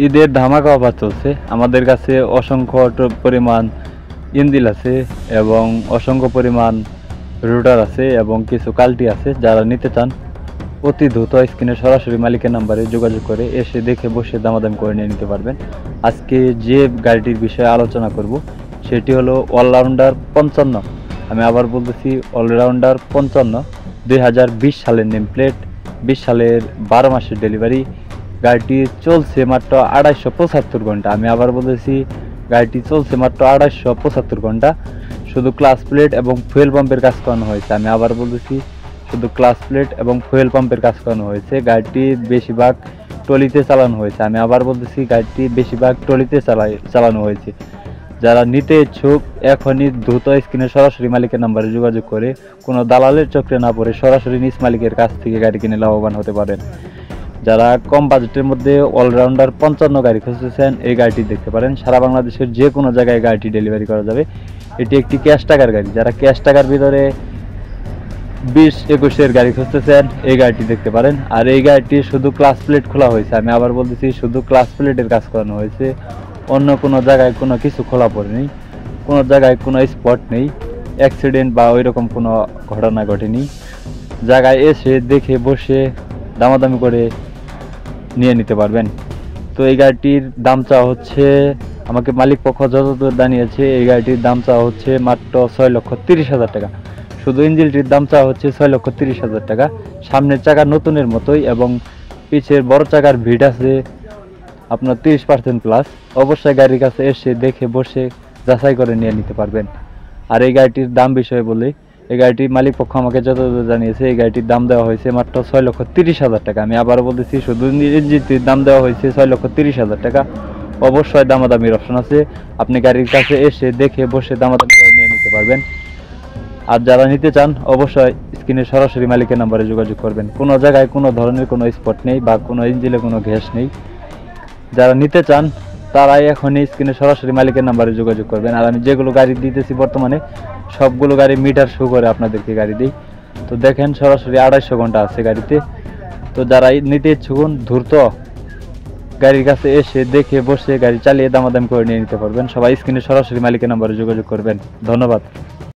ঈদের ধামাকা অফার চলছে। আমাদের কাছে অসংখ্য পরিমাণ ইঞ্জিল আছে এবং অসংখ্য পরিমাণ রুটার আছে এবং কিছু কাল্টি আছে। যারা নিতে চান অতি দ্রুত স্ক্রিনে সরাসরি মালিকের নাম্বারে যোগাযোগ করে এসে দেখে বসে দামাদামি করে নিয়ে নিতে পারবেন। আজকে যে গাড়িটির বিষয়ে আলোচনা করব সেটি হলো অলরাউন্ডার 55। আমি আবার বলতেছি অলরাউন্ডার 55, 2020 সালের নেম প্লেট, 20 সালের 12 মাসের ডেলিভারি। গাড়িটি চলছে মাত্র 275 ঘন্টা। আমি আবার বলতেছি গাড়িটি চলছে মাত্র 275 ঘন্টা। শুধু ক্লাচ প্লেট এবং ফুয়েল পাম্পের কাজ করানো হয়েছে। আমি আবার বলতেছি শুধু ক্লাচ প্লেট এবং ফুয়েল পাম্পের কাজ করানো হয়েছে। গাড়িটি বেশিরভাগ ট্রলিতে চালানো হয়েছে। আমি আবার বলতেছি গাড়িটি বেশিরভাগ ট্রলিতে চালানো হয়েছে। যারা নিতে ইচ্ছুক এখনই দ্রুত স্ক্রিনে সরাসরি মালিকের নাম্বারে যোগাযোগ করে কোনো দালালের চক্রে না পড়ে সরাসরি নিজ মালিকের কাছ থেকে গাড়ি কিনে লাভবান হতে পারেন। যারা কম বাজেটের মধ্যে অলরাউন্ডার 55 গাড়ি খুঁজতেছেন এই গাড়িটি দেখতে পারেন। সারা বাংলাদেশের যে কোনো জায়গায় গাড়িটি ডেলিভারি করা যাবে। এটি একটি ক্যাশ টাকার গাড়ি। যারা ক্যাশ টাকার ভিতরে 20-21 গাড়ি খুঁজতেছেন এই গাড়িটি দেখতে পারেন। আর এই গাড়িটি শুধু ক্লাচ প্লেট খোলা হয়েছে। আমি আবার বলতেছি শুধু ক্লাচ প্লেটের কাজ করানো হয়েছে। অন্য কোনো জায়গায় কোনো কিছু খোলা পড়েনি, কোনো জায়গায় কোনো স্পট নেই, অ্যাক্সিডেন্ট বা ওই রকম কোনো ঘটনা ঘটেনি। জায়গায় এসে দেখে বসে দামাদামি করে নিয়ে নিতে পারবেন। তো এই গাড়িটির দাম চাওয়া হচ্ছে, আমাকে মালিক পক্ষ যতদূর জানিয়েছে এই গাড়িটির দাম চাওয়া হচ্ছে মাত্র 6,30,000 টাকা। শুধু ইঞ্জিনটির দাম চাওয়া হচ্ছে 6,30,000 টাকা। সামনের চাকা নতুনের মতোই এবং পিছের বড় চাকার ভিড আছে আপনার 30% প্লাস। অবশ্যই গাড়ির কাছে এসে দেখে বসে যাচাই করে নিয়ে নিতে পারবেন। আর এই গাড়িটির দাম বিষয়ে বলি, এই গাড়িটির মালিক পক্ষ আমাকে যতদূর জানিয়েছে এই গাড়িটির দাম দেওয়া হয়েছে মাত্র 6,30,000 টাকা। আমি আবারও বলতেছি শুধু ইঞ্জিনটির দাম দেওয়া হয়েছে 6,30,000 টাকা। অবশ্যই দামাদামির অপশন আছে। আপনি গাড়ির কাছে এসে দেখে বসে দামাদামি করে নিয়ে নিতে পারবেন। আর যারা নিতে চান অবশ্যই স্ক্রিনে সরাসরি মালিকের নাম্বারে যোগাযোগ করবেন। কোনো জায়গায় কোনো ধরনের কোনো স্পট নেই বা কোনো ইঞ্জিনে কোনো গ্যাস নেই। যারা নিতে চান তারাই এখনই স্ক্রিনে সরাসরি মালিকের নাম্বারে যোগাযোগ করবেন। আর আমি যেগুলো গাড়ি দিতেছি বর্তমানে সবগুলো গাড়ি মিটার শো করে আপনাদেরকে গাড়ি দিই। তো দেখেন সরাসরি 250 ঘন্টা আছে গাড়িতে। তো যারা নিতে ইচ্ছুক দ্রুত গাড়ির কাছে এসে দেখে বসে গাড়ি চালিয়ে দামাদাম করে নিয়ে নিতে পারবেন। সবাই স্ক্রিনে সরাসরি মালিকের নাম্বারে যোগাযোগ করবেন। ধন্যবাদ।